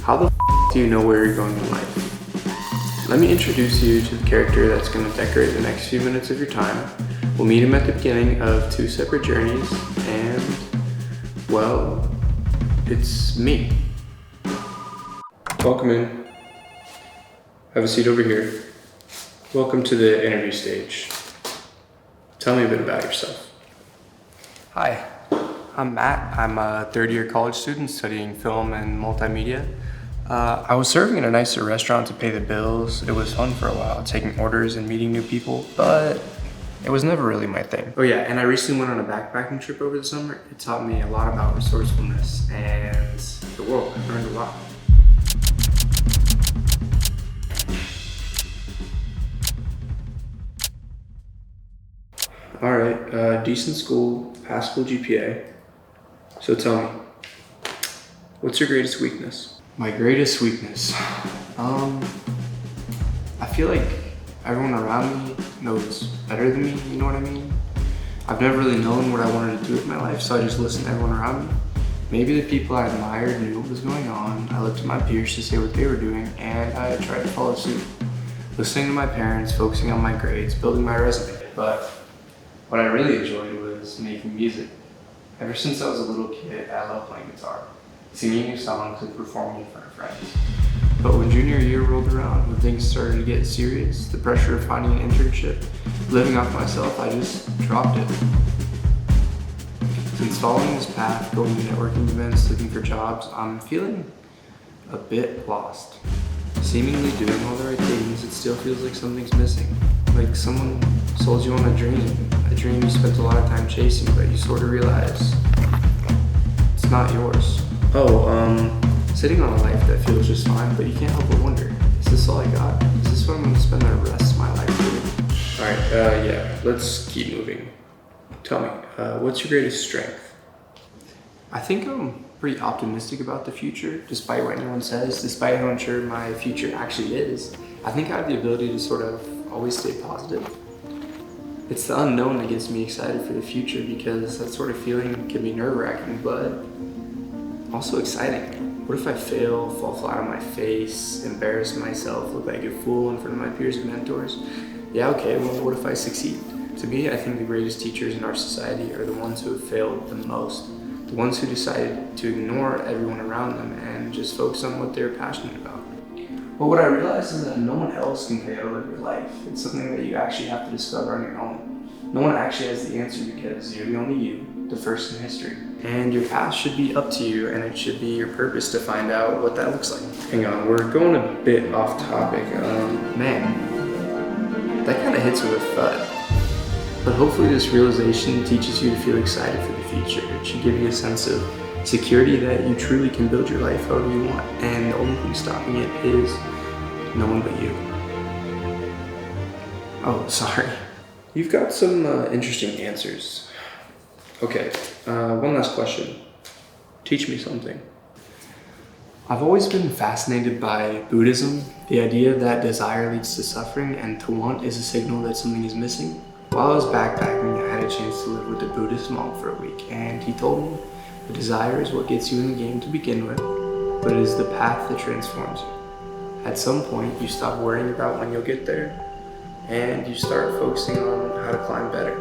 How the do you know where you're going in life? Let me introduce you to the character that's going to decorate the next few minutes of your time. We'll meet him at the beginning of two separate journeys, and, well, it's me. Welcome in. Have a seat over here. Welcome to the interview stage. Tell me a bit about yourself. Hi, I'm Matt. I'm a third-year college student studying film and multimedia. I was serving in a nicer restaurant to pay the bills. It was fun for a while, taking orders and meeting new people, but it was never really my thing. Oh yeah, and I recently went on a backpacking trip over the summer. It taught me a lot about resourcefulness and the world. I learned a lot. All right, decent school, passable GPA. So tell me, what's your greatest weakness? My greatest weakness? I feel like everyone around me knows better than me, you know what I mean? I've never really known what I wanted to do with my life, so I just listened to everyone around me. Maybe the people I admired knew what was going on. I looked at my peers to say what they were doing, and I tried to follow suit. Listening to my parents, focusing on my grades, building my resume. But what I really enjoyed was making music. Ever since I was a little kid, I loved playing guitar, singing new songs and performing in front of friends. But when junior year rolled around, when things started to get serious, the pressure of finding an internship, living off myself, I just dropped it. Since following this path, going to networking events, looking for jobs, I'm feeling a bit lost. Seemingly doing all the right things, it still feels like something's missing. Like someone sold you on a dream you spent a lot of time chasing, but you sort of realize it's not yours. Sitting on a life that feels just fine, but you can't help but wonder, is this all I got? Is this what I'm gonna spend the rest of my life doing? All right, yeah, let's keep moving. Tell me, what's your greatest strength? I think I'm pretty optimistic about the future, despite what anyone says, despite how unsure my future actually is. I think I have the ability to sort of always stay positive. It's the unknown that gets me excited for the future, because that sort of feeling can be nerve-wracking, but also exciting. What if I fail, fall flat on my face, embarrass myself, look like a fool in front of my peers and mentors? Yeah, okay, well, what if I succeed? To me, I think the greatest teachers in our society are the ones who have failed the most. The ones who decided to ignore everyone around them and just focus on what they're passionate about. But what I realized is that no one else can tell you how to live your life. It's something that you actually have to discover on your own. No one actually has the answer, because you're the only you, the first in history. And your path should be up to you, and it should be your purpose to find out what that looks like. Hang on, we're going a bit off topic. Man, that kind of hits with a thud. But hopefully this realization teaches you to feel excited for the future. It should give you a sense of security that you truly can build your life however you want. And the only thing stopping it is no one but you. Oh, sorry. You've got some interesting answers. Okay, one last question. Teach me something. I've always been fascinated by Buddhism, the idea that desire leads to suffering and to want is a signal that something is missing. While I was backpacking, I had a chance to live with a Buddhist monk for a week, and he told me the desire is what gets you in the game to begin with, but it is the path that transforms you. At some point, you stop worrying about when you'll get there, and you start focusing on how to climb better.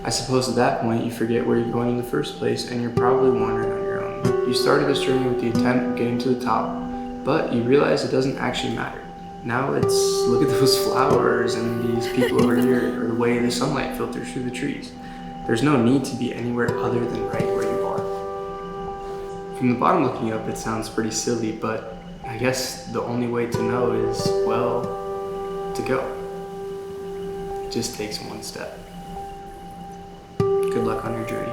I suppose at that point, you forget where you're going in the first place, and you're probably wandering on your own. You started this journey with the intent of getting to the top, but you realize it doesn't actually matter. Now it's, look at those flowers and these people over here, or the way the sunlight filters through the trees. There's no need to be anywhere other than right where you are. From the bottom looking up, it sounds pretty silly, but I guess the only way to know is, well, to go. It just takes one step. Good luck on your journey.